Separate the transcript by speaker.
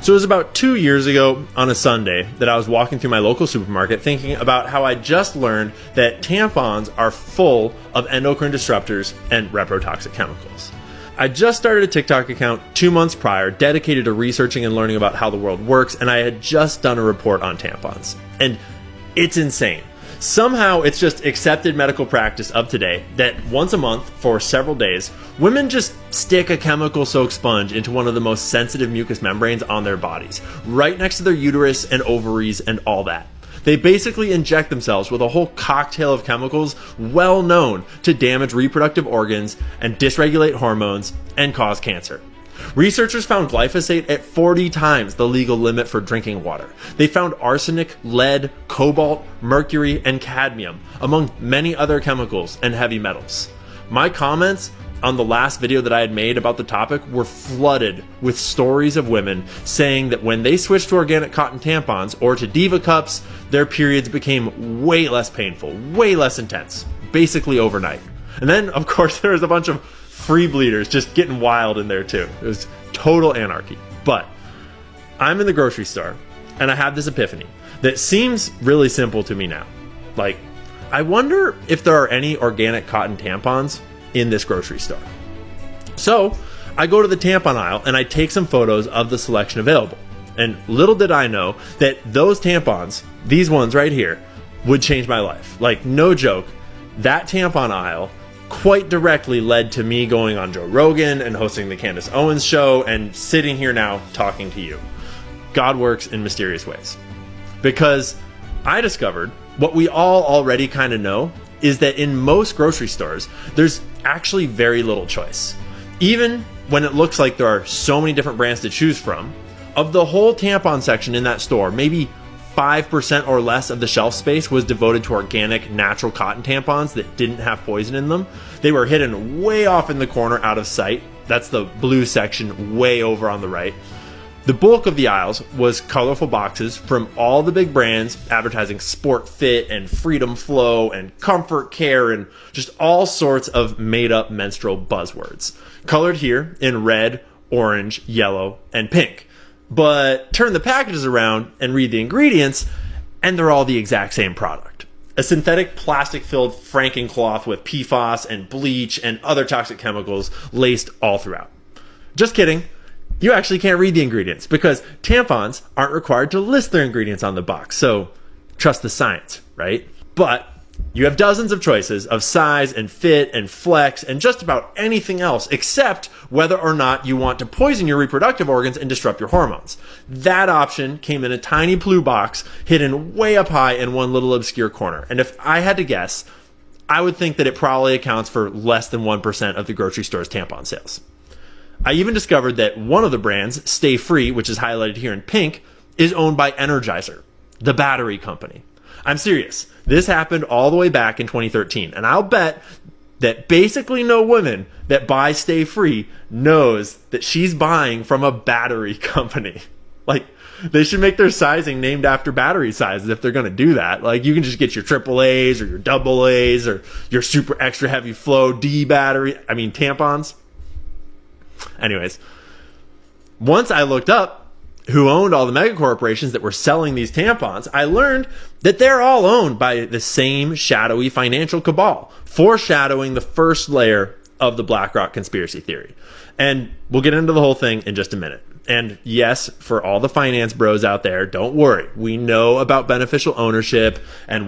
Speaker 1: So it was about 2 years ago on a Sunday that I was walking through my local supermarket thinking about how I just learned that tampons are full of endocrine disruptors and reprotoxic chemicals. I just started a TikTok account 2 months prior dedicated to researching and learning about how the world works, and I had just done a report on tampons. And it's insane. Somehow it's just accepted medical practice of today that once a month for several days, women just stick a chemical-soaked sponge into one of the most sensitive mucous membranes on their bodies, right next to their uterus and ovaries and all that. They basically inject themselves with a whole cocktail of chemicals well known to damage reproductive organs and dysregulate hormones and cause cancer. Researchers found glyphosate at 40 times the legal limit for drinking water. They found arsenic, lead, cobalt, mercury, and cadmium, among many other chemicals and heavy metals. My comments on the last video that I had made about the topic were flooded with stories of women saying that when they switched to organic cotton tampons or to Diva cups, their periods became way less painful, way less intense, basically overnight. And then, of course, there was a bunch of free bleeders just getting wild in there too. It was total anarchy. But I'm in the grocery store and I have this epiphany that seems really simple to me now. Like, I wonder if there are any organic cotton tampons in this grocery store. So I go to the tampon aisle and I take some photos of the selection available. And little did I know that those tampons, these ones right here, would change my life. Like, no joke, that tampon aisle quite directly led to me going on Joe Rogan and hosting the Candace Owens show and sitting here now talking to you. God works in mysterious ways. Because I discovered what we all already kind of know is that in most grocery stores, there's actually very little choice. Even when it looks like there are so many different brands to choose from, of the whole tampon section in that store, maybe 5% or less of the shelf space was devoted to organic, natural cotton tampons that didn't have poison in them. They were hidden way off in the corner out of sight. That's the blue section way over on the right. The bulk of the aisles was colorful boxes from all the big brands advertising Sport Fit and Freedom Flow and Comfort Care and just all sorts of made-up menstrual buzzwords, colored here in red, orange, yellow, and pink. But turn the packages around and read the ingredients, and they're all the exact same product. A synthetic plastic-filled Frankencloth with PFAS and bleach and other toxic chemicals laced all throughout. Just kidding. You actually can't read the ingredients because tampons aren't required to list their ingredients on the box. So trust the science, right? But you have dozens of choices of size and fit and flex and just about anything else except whether or not you want to poison your reproductive organs and disrupt your hormones. That option came in a tiny blue box hidden way up high in one little obscure corner. And if I had to guess, I would think that it probably accounts for less than 1% of the grocery store's tampon sales. I even discovered that one of the brands, Stay Free, which is highlighted here in pink, is owned by Energizer, the battery company. I'm serious. This happened all the way back in 2013, and I'll bet that basically no woman that buys Stay Free knows that she's buying from a battery company. Like, they should make their sizing named after battery sizes if they're going to do that. Like, you can just get your AAAs or your AA's or your super extra heavy flow D battery. I mean, tampons. Anyways, once I looked up who owned all the mega corporations that were selling these tampons, I learned that they're all owned by the same shadowy financial cabal, foreshadowing the first layer of the BlackRock conspiracy theory. And we'll get into the whole thing in just a minute. And yes, for all the finance bros out there, don't worry. We know about beneficial ownership and